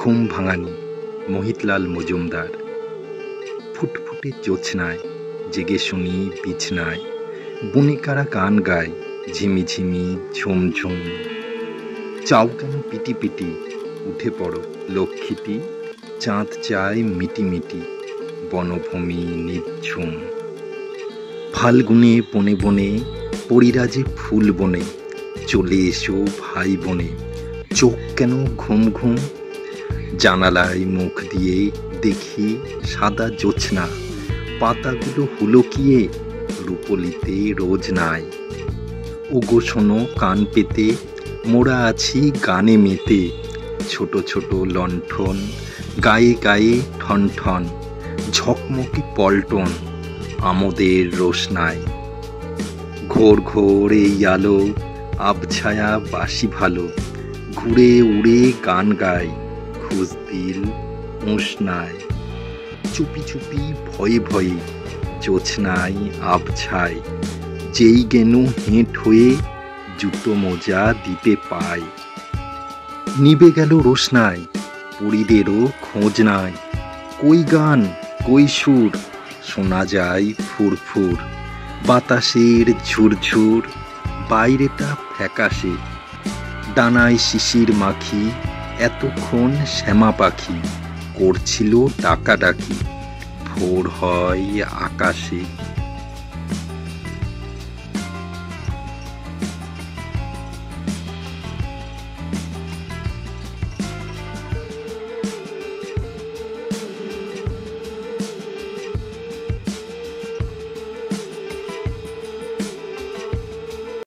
ঘুম ভাঙানি মোহিতলাল মজুমদার। ফুটফুটে জ্যোৎস্নায় জেগে শুনি বিছনায়, বণিকারা গান গায় ঝিমিঝিমি ঝুমঝুম। চাও কেন পিটি পিটি, উঠে পড়ো লক্ষ্মীটি, চাঁদ চায় মিটিমিটি, বনভূমি নিঝুম। ফাল্গুনে বনে বনে পরিরাজে ফুল বনে, চলে এসো ভাই বনে, চোখ কেন ঘুম ঘুম। জানালায় মুখ দিয়ে দেখি সাদা জ্যোৎস্না, পাতাগুলো হুলকিয়ে রূপলিতে রোজ নাই। ওগো শোনো কান পেতে, মোরা আছি গানে মেতে, ছোট ছোট লণ্ঠন গায়ে গায়ে ঠন ঠন, ঝকমকে পল্টন আমোদের রোশনায়। ঘোর ঘোর এই আলো আবছায়া বাসি ভালো, ঘুরে উড়ে গান গায় খুশদিল উষ্ণায়। চুপি চুপি ভয়ে ভয়ে জ্যোৎস্নায় আবছায়, যেই গেনু হেঁট হয়ে জুতো মোজা দিতে পায়। নিবে গেল রোশনায়, পরীদেরও খোঁজ নাই, কই গান কই সুর শোনা যায় ফুরফুর। বাতাসের ঝুরঝুর, বাইরেটা ফ্যাকাশে, ডানায় শিশির মাখি, এতক্ষণ শ্যামা পাখি করছিল ডাকাডাকি। ভোর হয় আকাশে।